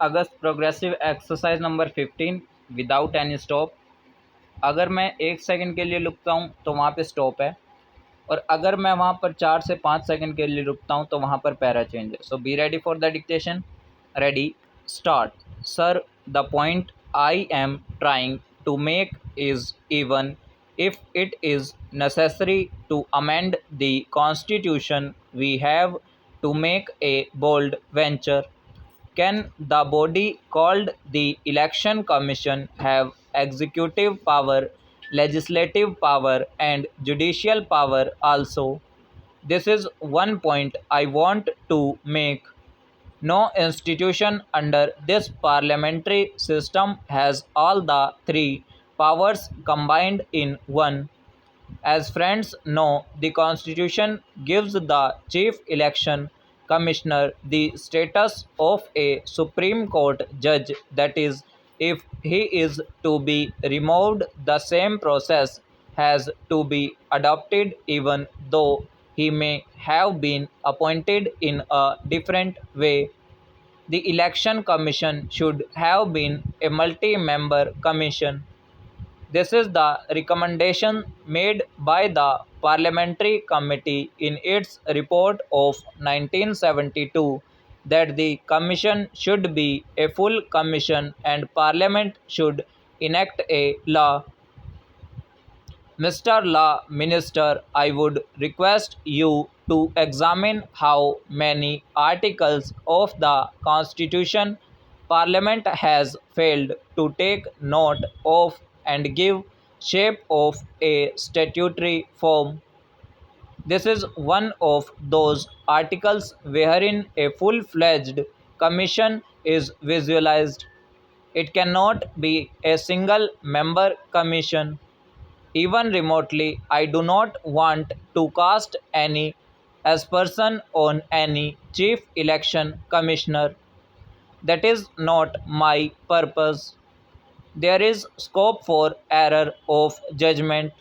अगस्त progressive exercise number 15 without any stop. अगर मैं 1 second के लिए रुकता हूँ तो वहाँ पे स्टॉप है, और अगर मैं वहाँ पर 4 से 5 सेकंड के लिए रुकता हूँ तो वहाँ पर पैरा चेंज है। So be ready for the dictation. Ready, start. Sir, the point I am trying to make is even if it is necessary to amend the constitution, we have to make a bold venture. Can the body called the Election Commission have executive power, legislative power, and judicial power also? This is one point I want to make. No institution under this parliamentary system has all the three powers combined in one. As friends know, the Constitution gives the Chief Election Commissioner the status of a Supreme Court judge, that is, if he is to be removed, the same process has to be adopted even though he may have been appointed in a different way. The Election Commission should have been a multi-member commission. This is the recommendation made by the Parliamentary Committee in its report of 1972, that the Commission should be a full commission and Parliament should enact a law. Mr. Law Minister, I would request you to examine how many articles of the Constitution Parliament has failed to take note of and give shape of a statutory form. This is one of those articles wherein a full-fledged commission is visualized. It cannot be a single member commission. Even remotely, I do not want to cast any aspersion on any chief election commissioner. That is not my purpose. There is scope for error of judgment.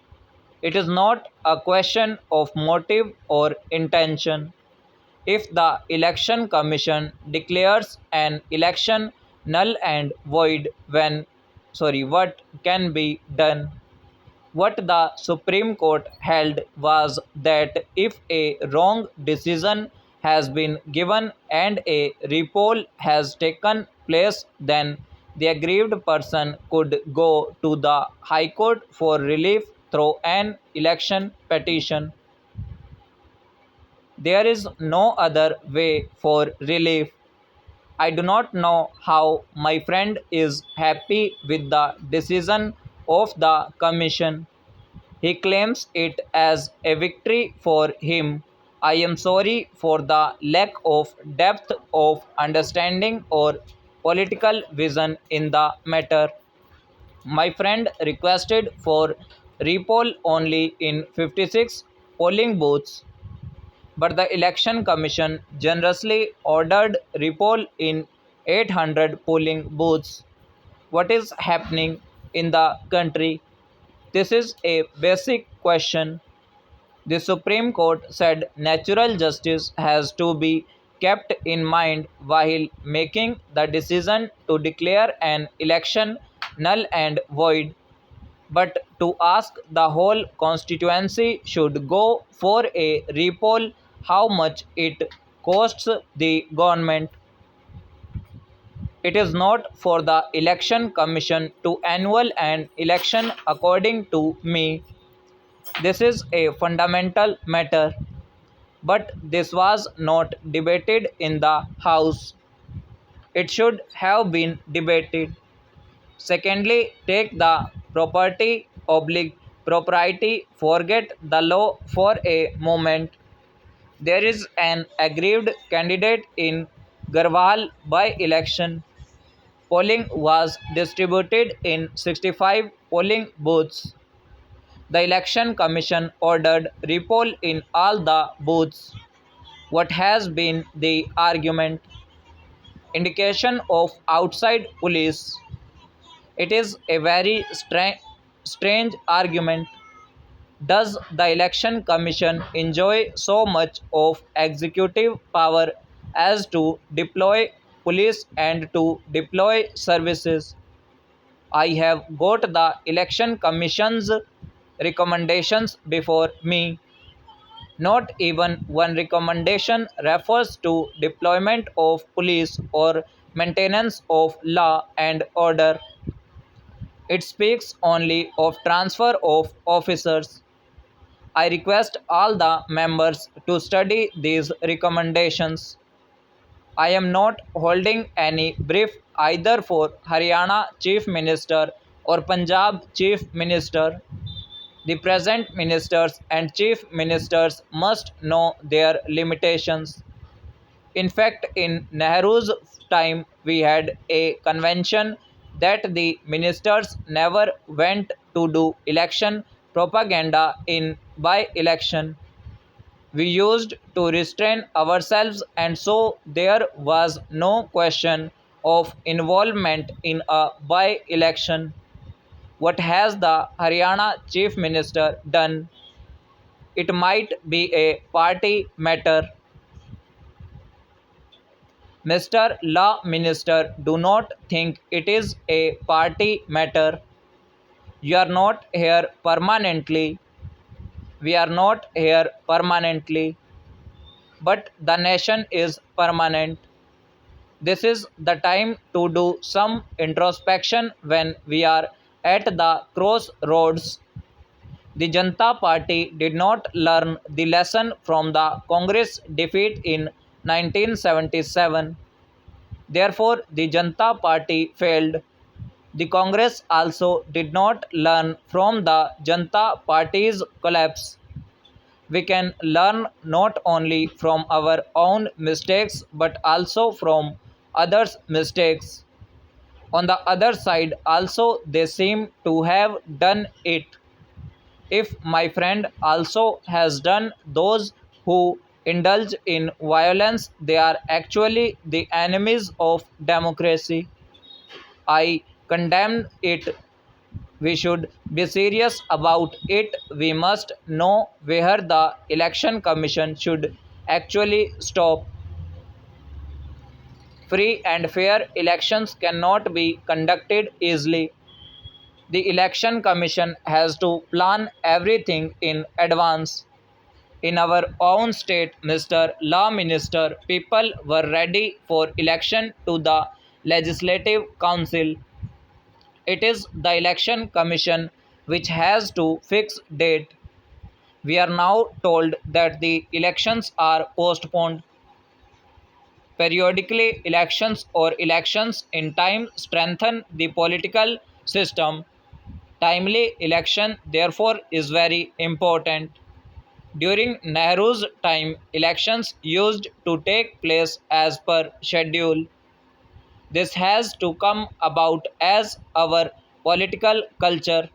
It is not a question of motive or intention. If the Election Commission declares an election null and void, what can be done? What the Supreme Court held was that if a wrong decision has been given and a repoll has taken place, then the aggrieved person could go to the High Court for relief through an election petition. There is no other way for relief. I do not know how my friend is happy with the decision of the Commission. He claims it as a victory for him. I am sorry for the lack of depth of understanding or political vision in the matter. My friend requested for repoll only in 56 polling booths, but the Election Commission generously ordered repoll in 800 polling booths. What is happening in the country? This is a basic question. The Supreme Court said natural justice has to be kept in mind while making the decision to declare an election null and void. But to ask the whole constituency should go for a repoll how much it costs the government. It is not for the Election Commission to annual an election according to me. This is a fundamental matter, but this was not debated in the House. It should have been debated. Secondly, take the property oblique propriety, forget the law for a moment. There is an aggrieved candidate in Garhwal by election. Polling was distributed in 65 polling booths. The Election Commission ordered repoll in all the booths. What has been the argument? Indication of outside police. It is a very strange argument. Does the Election Commission enjoy so much of executive power as to deploy police and to deploy services. I have got the Election Commission's recommendations before me. Not even one recommendation refers to deployment of police or maintenance of law and order. It speaks only of transfer of officers. I request all the members to study these recommendations. I am not holding any brief either for Haryana Chief Minister or Punjab Chief Minister. The present ministers and chief ministers must know their limitations. In fact, in Nehru's time, we had a convention that the ministers never went to do election propaganda in by election. We used to restrain ourselves, and so there was no question of involvement in a by election. What has the Haryana Chief Minister done? It might be a party matter. Mr. Law Minister, do not think it is a party matter. You are not here permanently. We are not here permanently. But the nation is permanent. This is the time to do some introspection when we are at the crossroads. The Janata Party did not learn the lesson from the Congress defeat in 1977. Therefore, the Janata Party failed. The Congress also did not learn from the Janata Party's collapse. We can learn not only from our own mistakes but also from others' mistakes. On the other side, also, they seem to have done it. If my friend also has done, those who indulge in violence, they are actually the enemies of democracy. I condemn it. We should be serious about it. We must know where the election commission should actually stop. Free and fair elections cannot be conducted easily. The election commission has to plan everything in advance. In our own state, Mr. Law Minister, people were ready for election to the Legislative Council. It is the Election Commission which has to fix date. We are now told that the elections are postponed. Periodically elections or elections in time strengthen the political system. Timely election therefore is very important. During Nehru's time, elections used to take place as per schedule. This has to come about as our political culture